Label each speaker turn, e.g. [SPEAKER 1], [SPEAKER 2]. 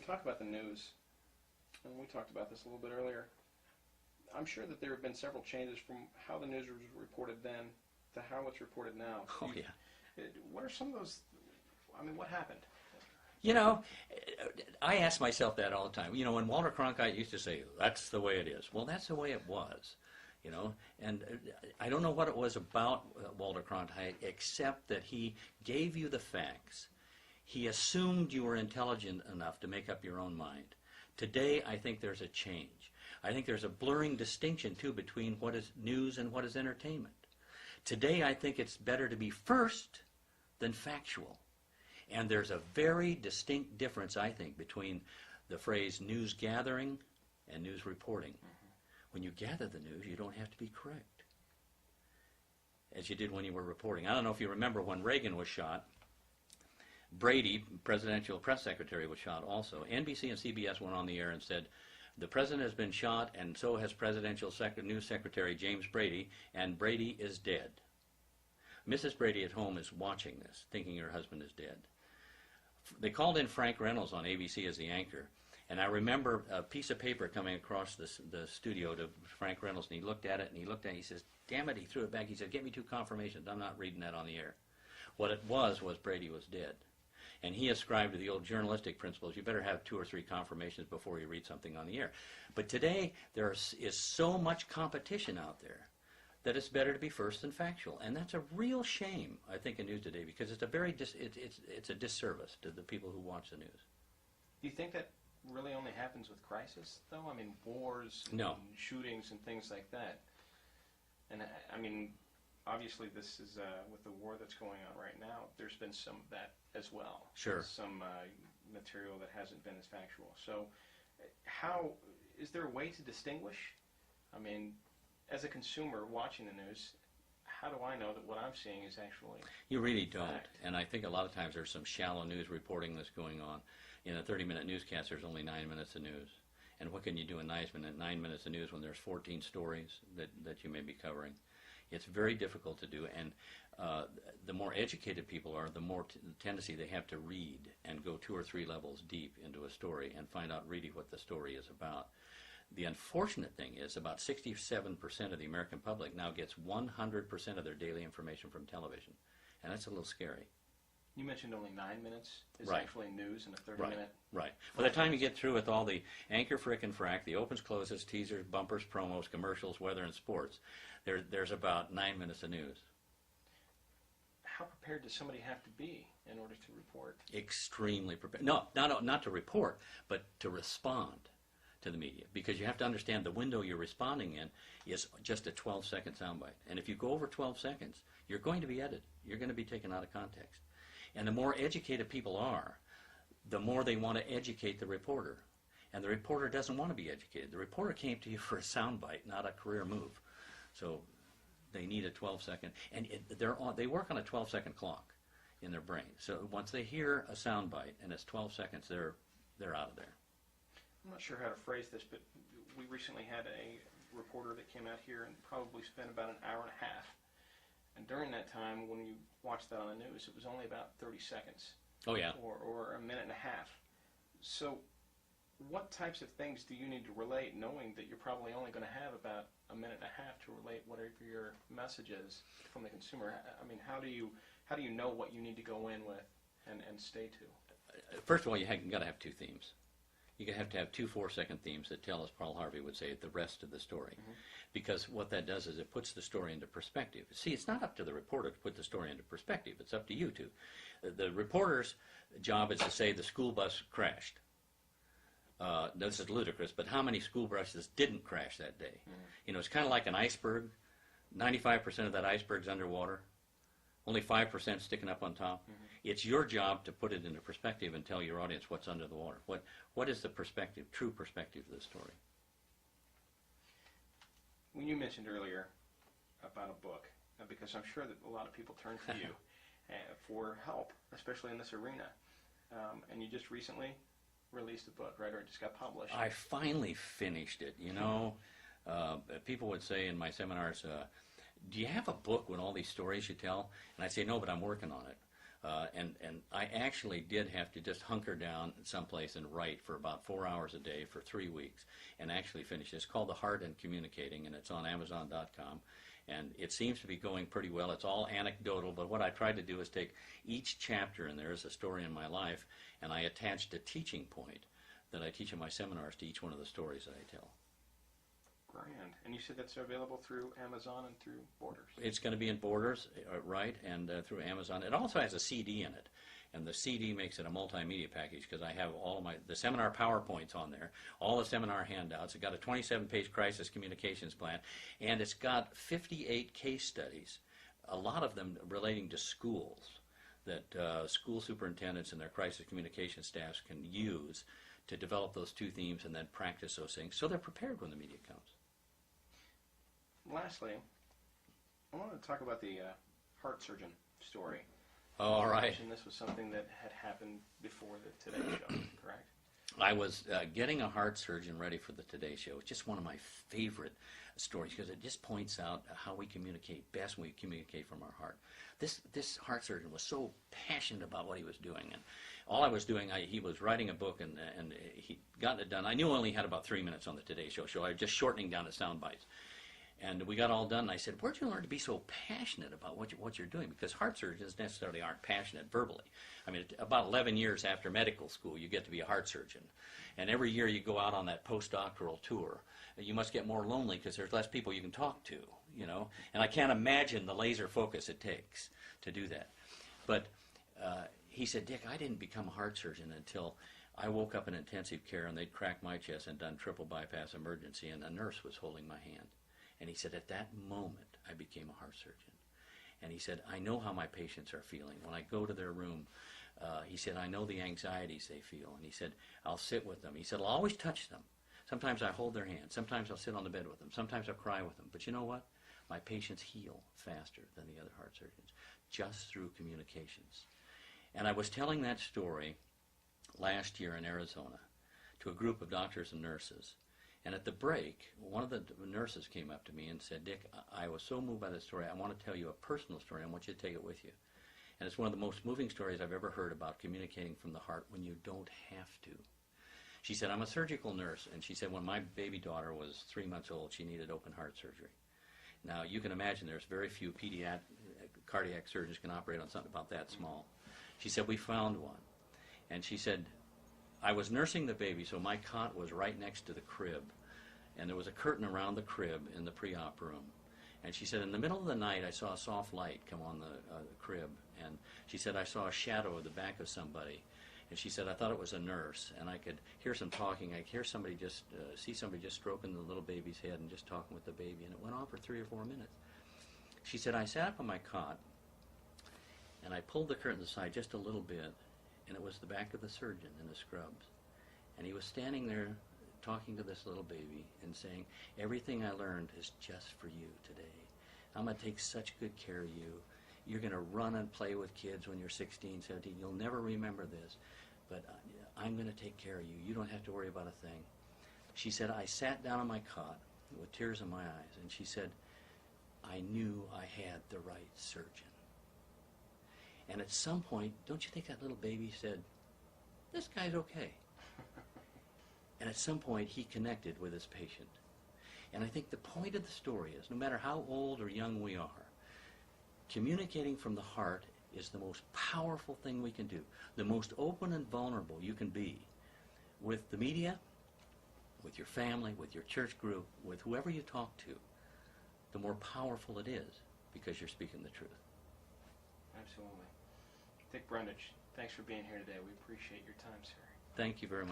[SPEAKER 1] we talk about the news, and we talked about this a little bit earlier, I'm sure that there have been several changes from how the news was reported then to how it's reported now.
[SPEAKER 2] Oh, yeah.
[SPEAKER 1] What are some of those, I mean, what happened?
[SPEAKER 2] You know, I ask myself that all the time. You know, when Walter Cronkite used to say, that's the way it is. Well, that's the way it was, you know. And I don't know what it was about Walter Cronkite except that he gave you the facts. He assumed you were intelligent enough to make up your own mind. Today, I think there's a change. I think there's a blurring distinction, too, between what is news and what is entertainment. Today, I think it's better to be first than factual. And there's a very distinct difference, I think, between the phrase news gathering and news reporting. When you gather the news, you don't have to be correct, as you did when you were reporting. I don't know if you remember when Reagan was shot. Brady, presidential press secretary, was shot also. NBC and CBS went on the air and said, the president has been shot, and so has presidential news secretary James Brady, and Brady is dead. Mrs. Brady at home is watching this, thinking her husband is dead. They called in Frank Reynolds on ABC as the anchor, and I remember a piece of paper coming across the studio to Frank Reynolds, and he looked at it, and he says, damn it, he threw it back. He said, get me 2 confirmations. I'm not reading that on the air. What it was Brady was dead. And he ascribed to the old journalistic principles, you better have 2 or 3 confirmations before you read something on the air. But today, there is so much competition out there that it's better to be first than factual. And that's a real shame, I think, in news today, because it's a very it's a disservice to the people who watch the news.
[SPEAKER 1] Do you think that really only happens with crisis, though? I mean, wars and
[SPEAKER 2] No.
[SPEAKER 1] shootings and things like that. And, I mean, obviously this is, with the war that's going on right now, there's been some of that as well.
[SPEAKER 2] Sure.
[SPEAKER 1] Some material that hasn't been as factual. So how, is there a way to distinguish? I mean, as a consumer watching the news, how do I know that what I'm seeing is actually
[SPEAKER 2] You really don't.
[SPEAKER 1] fact?
[SPEAKER 2] And I think a lot of times there's some shallow news reporting that's going on. In a 30-minute newscast, there's only 9 minutes of news. And what can you do in 9 minutes of news when there's 14 stories that you may be covering? It's very difficult to do, and the more educated people are, the more tendency they have to read and go 2 or 3 levels deep into a story and find out really what the story is about. The unfortunate thing is about 67% of the American public now gets 100% of their daily information from television, and that's a little scary.
[SPEAKER 1] You mentioned only 9 minutes is
[SPEAKER 2] Right.
[SPEAKER 1] actually news in a 30-minute.
[SPEAKER 2] Right. By the time you get through with all the anchor, frick, and frack, the opens, closes, teasers, bumpers, promos, commercials, weather, and sports, there's about 9 minutes of news.
[SPEAKER 1] How prepared does somebody have to be in order to report?
[SPEAKER 2] Extremely prepared. No, not to report, but to respond to the media, because you have to understand the window you're responding in is just a 12-second soundbite. And if you go over 12 seconds, you're going to be edited. You're going to be taken out of context. And the more educated people are, the more they want to educate the reporter. And the reporter doesn't want to be educated. The reporter came to you for a soundbite, not a career move. So they need a 12-second, and they work on a 12-second clock in their brain. So once they hear a soundbite and it's 12 seconds, they're out of there.
[SPEAKER 1] I'm not sure how to phrase this, but we recently had a reporter that came out here and probably spent about an hour and a half. And during that time, when you watched that on the news, it was only about 30 seconds.
[SPEAKER 2] Oh, yeah.
[SPEAKER 1] Or a minute and a half. So what types of things do you need to relate, knowing that you're probably only going to have about a minute and a half to relate whatever your message is from the consumer? I mean, how do you know what you need to go in with and stay to?
[SPEAKER 2] First of all, you got to have 2 themes. You have to have 2 4-second themes that tell, as Paul Harvey would say, the rest of the story. Mm-hmm. Because what that does is it puts the story into perspective. See, it's not up to the reporter to put the story into perspective. It's up to you to. The reporter's job is to say the school bus crashed. This is ludicrous, but how many school buses didn't crash that day? Mm-hmm. You know, it's kind of like an iceberg. 95% of that iceberg's underwater. Only 5% sticking up on top. Mm-hmm. It's your job to put it into perspective and tell your audience what's under the water. What is the perspective, true perspective of the story?
[SPEAKER 1] When you mentioned earlier about a book, because I'm sure that a lot of people turn to you for help, especially in this arena, and you just recently released a book, right, or it just got published.
[SPEAKER 2] I finally finished it. You know, people would say in my seminars, do you have a book with all these stories you tell? And I'd say, no, but I'm working on it. And I actually did have to just hunker down someplace and write for about 4 hours a day for 3 weeks and actually finish it. It's called The Heart and Communicating, and it's on Amazon.com. And it seems to be going pretty well. It's all anecdotal, but what I tried to do is take each chapter, and there is a story in my life, and I attached a teaching point that I teach in my seminars to each one of the stories that I tell.
[SPEAKER 1] Grand. And you said that's available through Amazon and through Borders.
[SPEAKER 2] It's going to be in Borders, right, and through Amazon. It also has a CD in it, and the CD makes it a multimedia package because I have all of the seminar PowerPoints on there, all the seminar handouts. It's got a 27-page crisis communications plan, and it's got 58 case studies, a lot of them relating to schools that school superintendents and their crisis communication staffs can use to develop those two themes and then practice those things so they're prepared when the media comes.
[SPEAKER 1] Lastly, I wanted to talk about the heart surgeon story.
[SPEAKER 2] All right.
[SPEAKER 1] And this was something that had happened before the Today Show, correct?
[SPEAKER 2] I was getting a heart surgeon ready for the Today Show. It's just one of my favorite stories because it just points out how we communicate best when we communicate from our heart. This heart surgeon was so passionate about what he was doing, and all I was doing, he was writing a book, and he'd gotten it done. I knew I only had about 3 minutes on the Today Show, so I was just shortening down the sound bites. And we got all done, and I said, where'd you learn to be so passionate about what you're doing? Because heart surgeons necessarily aren't passionate verbally. I mean, about 11 years after medical school, you get to be a heart surgeon. And every year you go out on that postdoctoral tour. You must get more lonely because there's less people you can talk to, you know. And I can't imagine the laser focus it takes to do that. But he said, Dick, I didn't become a heart surgeon until I woke up in intensive care and they'd cracked my chest and done triple bypass emergency, and a nurse was holding my hand. And he said, at that moment, I became a heart surgeon. And he said, I know how my patients are feeling. When I go to their room, he said, I know the anxieties they feel. And he said, I'll sit with them. He said, I'll always touch them. Sometimes I hold their hand. Sometimes I'll sit on the bed with them. Sometimes I'll cry with them. But you know what? My patients heal faster than the other heart surgeons, just through communications. And I was telling that story last year in Arizona to a group of doctors and nurses. And at the break, one of the nurses came up to me and said, Dick, I was so moved by this story, I want to tell you a personal story. I want you to take it with you. And it's one of the most moving stories I've ever heard about communicating from the heart when you don't have to. She said, I'm a surgical nurse. And she said, when my baby daughter was 3 months old, she needed open heart surgery. Now, you can imagine there's very few cardiac surgeons can operate on something about that small. She said, we found one. And she said, I was nursing the baby, so my cot was right next to the crib, and there was a curtain around the crib in the pre-op room. And she said, in the middle of the night, I saw a soft light come on the crib, and she said, I saw a shadow of the back of somebody. And she said, I thought it was a nurse, and I could hear some talking. I could hear somebody see somebody just stroking the little baby's head and just talking with the baby, and it went on for 3 or 4 minutes. She said, I sat up on my cot, and I pulled the curtain aside just a little bit, and it was the back of the surgeon in the scrubs. And he was standing there talking to this little baby and saying, everything I learned is just for you today. I'm going to take such good care of you. You're going to run and play with kids when you're 16, 17. You'll never remember this, but I'm going to take care of you. You don't have to worry about a thing. She said, I sat down on my cot with tears in my eyes, and she said, I knew I had the right surgeon. And at some point, don't you think that little baby said, this guy's okay? And at some point, he connected with his patient. And I think the point of the story is, no matter how old or young we are, communicating from the heart is the most powerful thing we can do, the most open and vulnerable you can be with the media, with your family, with your church group, with whoever you talk to, the more powerful it is because you're speaking the truth.
[SPEAKER 1] Absolutely. Dick Brundage, thanks for being here today. We appreciate your time, sir.
[SPEAKER 2] Thank you very much.